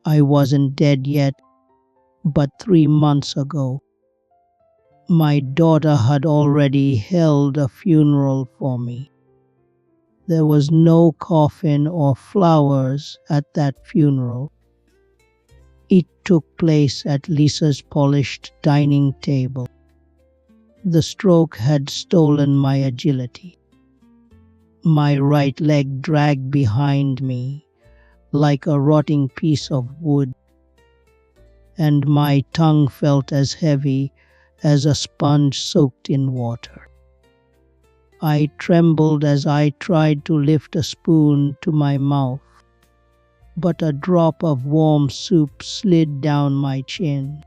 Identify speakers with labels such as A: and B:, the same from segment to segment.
A: I wasn't dead yet, but 3 months ago, my daughter had already held a funeral for me. There was no coffin or flowers at that funeral. It took place at Lisa's polished dining table. The stroke had stolen my agility. My right leg dragged behind me like a rotting piece of wood, and my tongue felt as heavy as a sponge soaked in water. I trembled as I tried to lift a spoon to my mouth, but a drop of warm soup slid down my chin.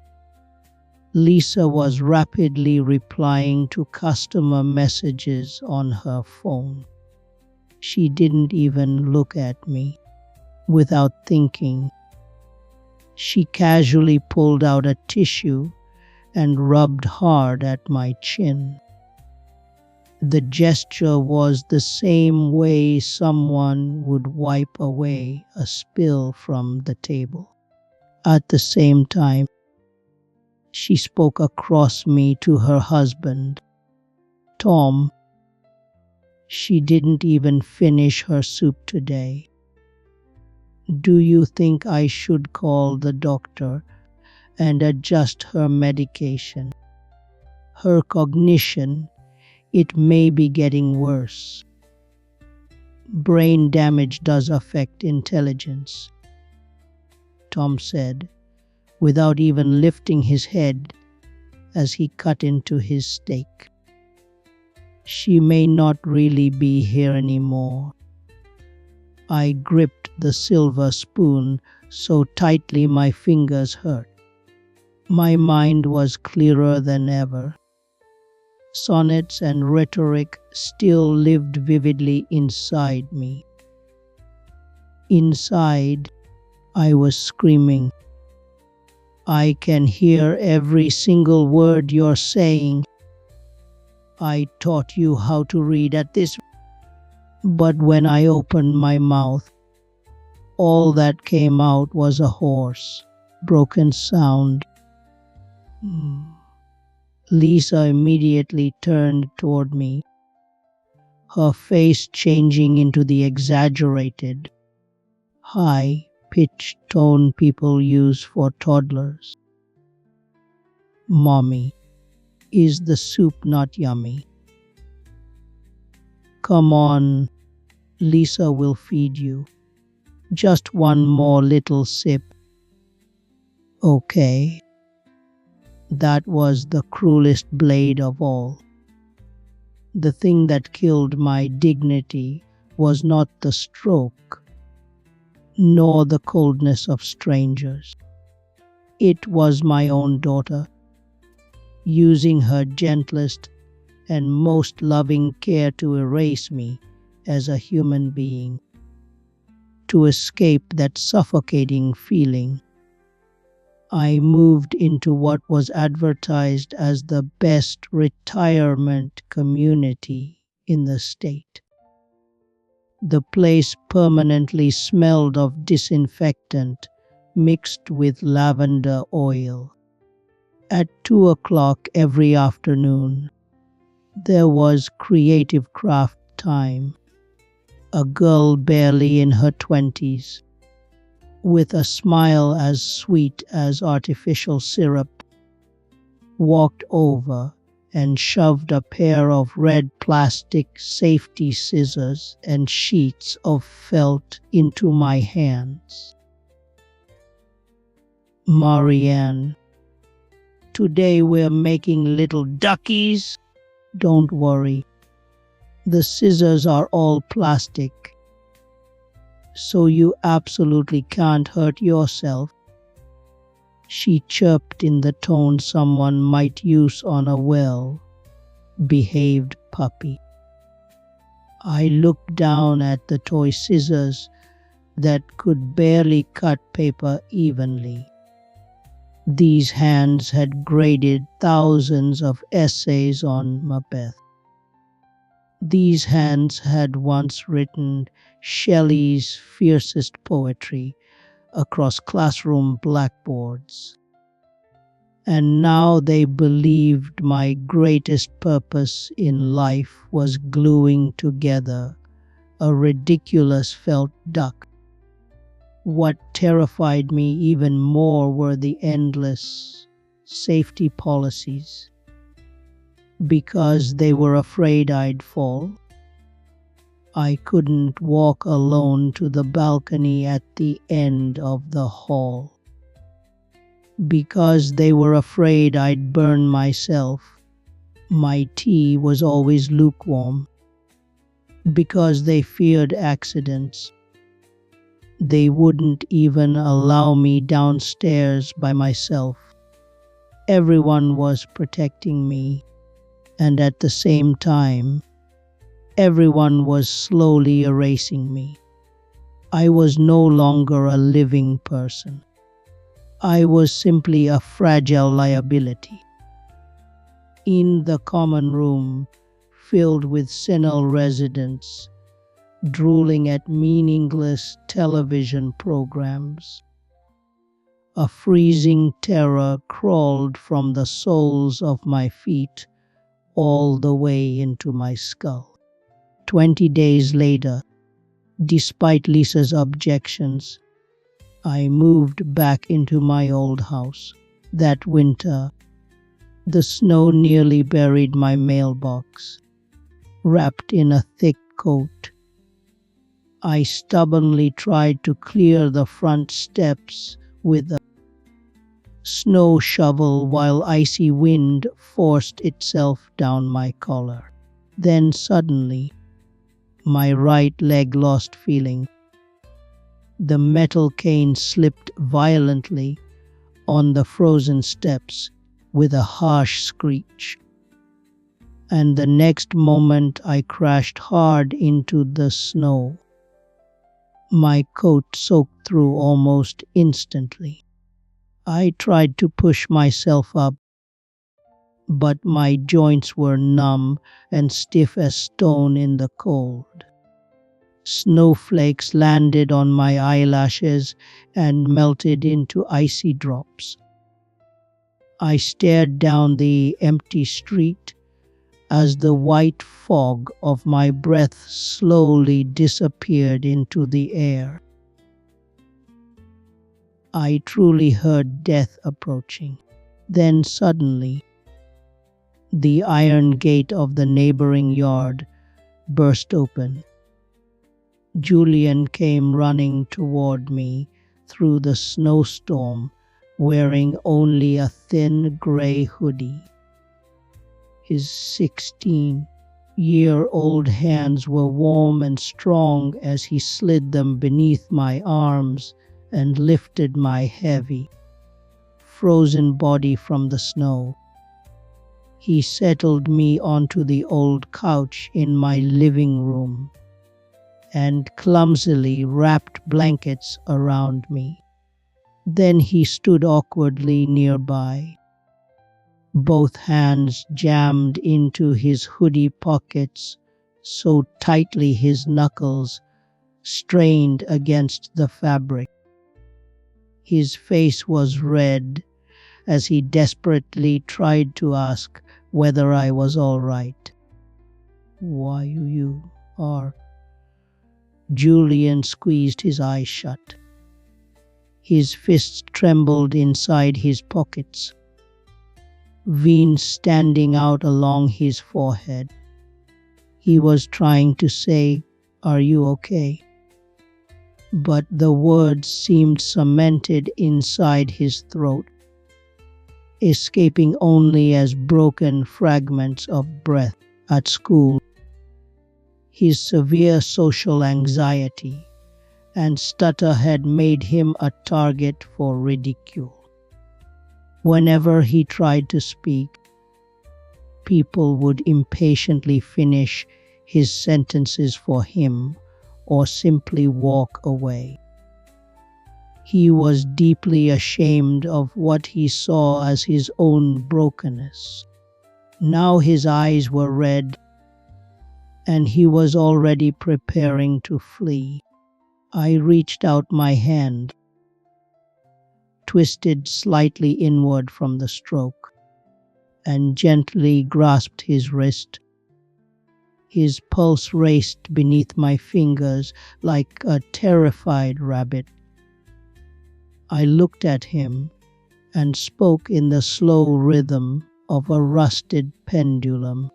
A: Lisa was rapidly replying to customer messages on her phone. She didn't even look at me. Without thinking, she casually pulled out a tissue and rubbed hard at my chin. The gesture was the same way someone would wipe away a spill from the table. At the same time, she spoke across me to her husband, Tom. She didn't even finish her soup today. Do you think I should call the doctor and adjust her medication? Her cognition, it may be getting worse. Brain damage does affect intelligence, Tom said, without even lifting his head as he cut into his steak. She may not really be here anymore. I gripped the silver spoon so tightly my fingers hurt. My mind was clearer than ever. Sonnets and rhetoric still lived vividly inside me. Inside, I was screaming, "I can hear every single word you're saying. I taught you how to read at this." But when I opened my mouth, all that came out was a hoarse, broken sound. Lisa immediately turned toward me, her face changing into the exaggerated, high-pitched tone people use for toddlers. "Mommy, is the soup not yummy? Come on, Lisa will feed you. Just one more little sip." Okay. That was the cruelest blade of all. The thing that killed my dignity was not the stroke, nor the coldness of strangers. It was my own daughter, using her gentlest and most loving care to erase me as a human being, to escape that suffocating feeling. I moved into what was advertised as the best retirement community in the state. The place permanently smelled of disinfectant mixed with lavender oil. At 2 o'clock every afternoon, there was creative craft time. A girl barely in her 20s, with a smile as sweet as artificial syrup, walked over and shoved a pair of red plastic safety scissors and sheets of felt into my hands. "Marianne, today we're making little duckies. Don't worry. The scissors are all plastic, so you absolutely can't hurt yourself," she chirped in the tone someone might use on a well-behaved puppy. I looked down at the toy scissors that could barely cut paper evenly. These hands had graded thousands of essays on Macbeth. These hands had once written Shelley's fiercest poetry across classroom blackboards. And now they believed my greatest purpose in life was gluing together a ridiculous felt duck. What terrified me even more were the endless safety policies. Because they were afraid I'd fall, I couldn't walk alone to the balcony at the end of the hall. Because they were afraid I'd burn myself, my tea was always lukewarm. Because they feared accidents, they wouldn't even allow me downstairs by myself. Everyone was protecting me, and at the same time, everyone was slowly erasing me. I was no longer a living person. I was simply a fragile liability. In the common room, filled with senile residents, drooling at meaningless television programs, a freezing terror crawled from the soles of my feet all the way into my skull. 20 days later, despite Lisa's objections, I moved back into my old house. That winter, the snow nearly buried my mailbox. Wrapped in a thick coat, I stubbornly tried to clear the front steps with a snow shovel while icy wind forced itself down my collar. Then suddenly, my right leg lost feeling. The metal cane slipped violently on the frozen steps with a harsh screech. And the next moment I crashed hard into the snow. My coat soaked through almost instantly. I tried to push myself up, but my joints were numb and stiff as stone in the cold. Snowflakes landed on my eyelashes and melted into icy drops. I stared down the empty street as the white fog of my breath slowly disappeared into the air. I truly heard death approaching. Then suddenly, the iron gate of the neighboring yard burst open. Julian came running toward me through the snowstorm, wearing only a thin gray hoodie. His 16-year-old hands were warm and strong as he slid them beneath my arms and lifted my heavy, frozen body from the snow. He settled me onto the old couch in my living room and clumsily wrapped blankets around me. Then he stood awkwardly nearby, both hands jammed into his hoodie pockets so tightly his knuckles strained against the fabric. His face was red as he desperately tried to ask whether I was all right. "Why you are?" Julian squeezed his eyes shut. His fists trembled inside his pockets, veins standing out along his forehead. He was trying to say, "Are you okay?" But the words seemed cemented inside his throat, escaping only as broken fragments of breath. At school, his severe social anxiety and stutter had made him a target for ridicule. Whenever he tried to speak, people would impatiently finish his sentences for him or simply walk away. He was deeply ashamed of what he saw as his own brokenness. Now his eyes were red, and he was already preparing to flee. I reached out my hand, twisted slightly inward from the stroke and gently grasped his wrist. His pulse raced beneath my fingers like a terrified rabbit. I looked at him and spoke in the slow rhythm of a rusted pendulum.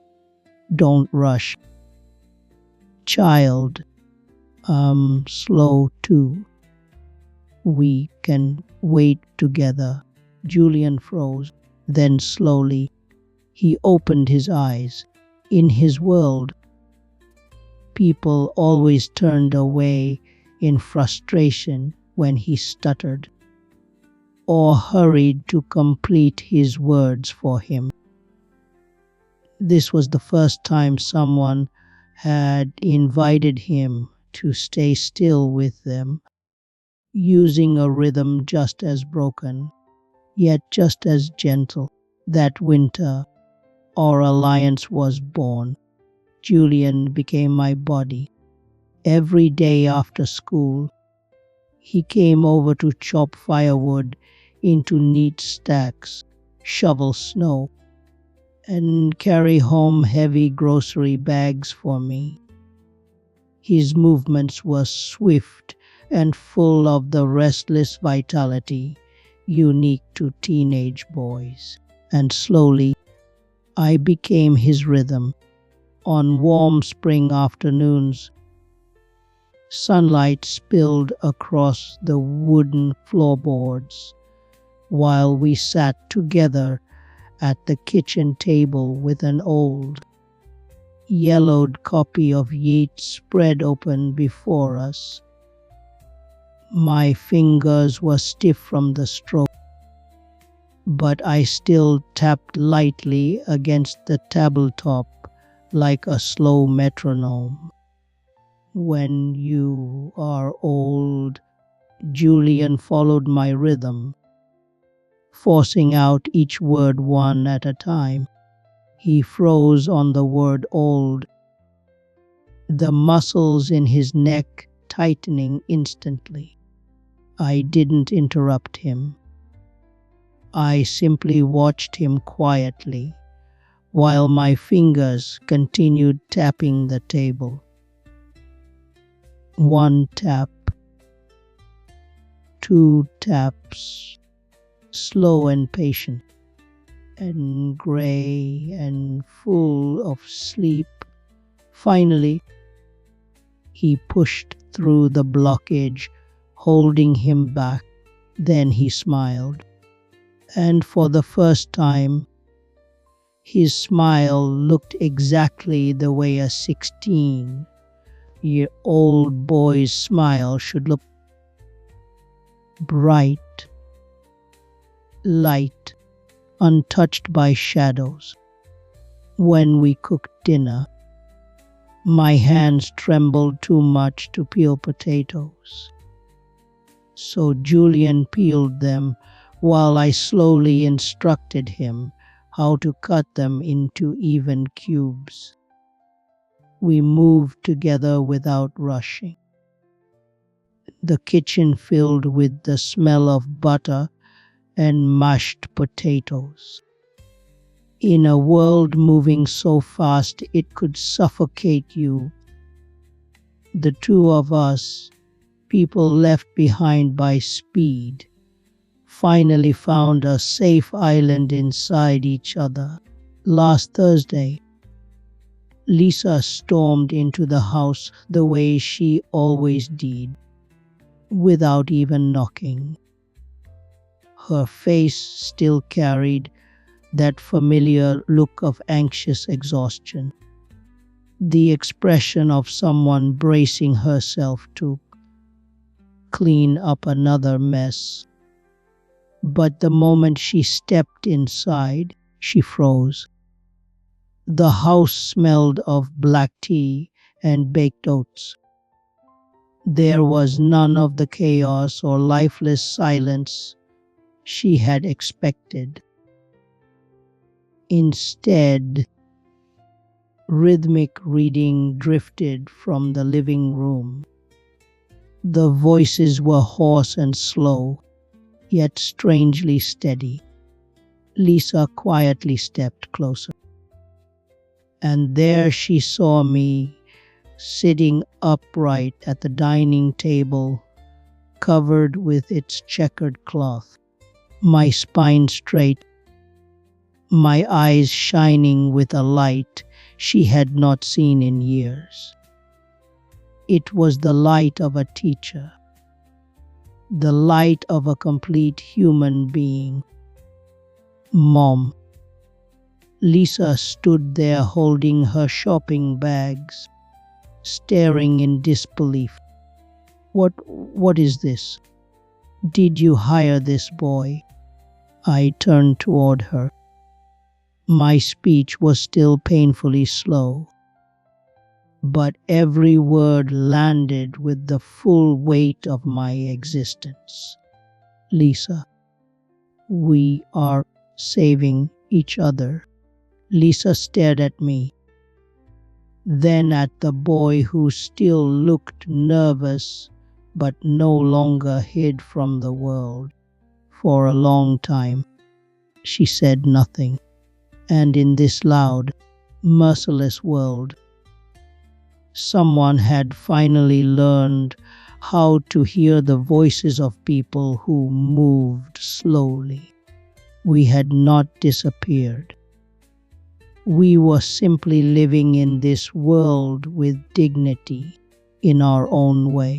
A: Don't rush. Child, I'm slow too. We can wait together. Julian froze. Then slowly, he opened his eyes. In his world, people always turned away in frustration when he stuttered or hurried to complete his words for him. This was the first time someone had invited him to stay still with them, using a rhythm just as broken, yet just as gentle. That winter, our alliance was born. Julian became my body. Every day after school, he came over to chop firewood into neat stacks, shovel snow, and carry home heavy grocery bags for me. His movements were swift and full of the restless vitality unique to teenage boys. And slowly, I became his rhythm. On warm spring afternoons, sunlight spilled across the wooden floorboards while we sat together at the kitchen table with an old, yellowed copy of Yeats spread open before us. My fingers were stiff from the stroke, but I still tapped lightly against the tabletop like a slow metronome. When you are old, Julian followed my rhythm, forcing out each word one at a time. He froze on the word old, the muscles in his neck tightening instantly. I didn't interrupt him. I simply watched him quietly while my fingers continued tapping the table. One tap, two taps, slow and patient, and gray and full of sleep. Finally, he pushed through the blockage, holding him back. Then he smiled. And for the first time, his smile looked exactly the way a 16-year-old boy's smile should look. Bright, light, untouched by shadows. When we cooked dinner, my hands trembled too much to peel potatoes. So Julian peeled them while I slowly instructed him how to cut them into even cubes. We moved together without rushing. The kitchen filled with the smell of butter and mashed potatoes. In a world moving so fast it could suffocate you, the two of us, people left behind by speed, finally found a safe island inside each other. Last Thursday, Lisa stormed into the house the way she always did, without even knocking. Her face still carried that familiar look of anxious exhaustion, the expression of someone bracing herself to clean up another mess. But the moment she stepped inside, she froze. The house smelled of black tea and baked oats. There was none of the chaos or lifeless silence she had expected. Instead, rhythmic reading drifted from the living room. The voices were hoarse and slow, yet strangely steady. Lisa quietly stepped closer, and there she saw me, sitting upright at the dining table, covered with its checkered cloth, my spine straight, my eyes shining with a light she had not seen in years. It was the light of a teacher, the light of a complete human being. Mom. Lisa stood there holding her shopping bags, staring in disbelief. What is this? Did you hire this boy? I turned toward her. My speech was still painfully slow, but every word landed with the full weight of my existence. Lisa, we are saving each other. Lisa stared at me, then at the boy who still looked nervous but no longer hid from the world. For a long time, she said nothing. And in this loud, merciless world, someone had finally learned how to hear the voices of people who moved slowly. We had not disappeared. We were simply living in this world with dignity in our own way.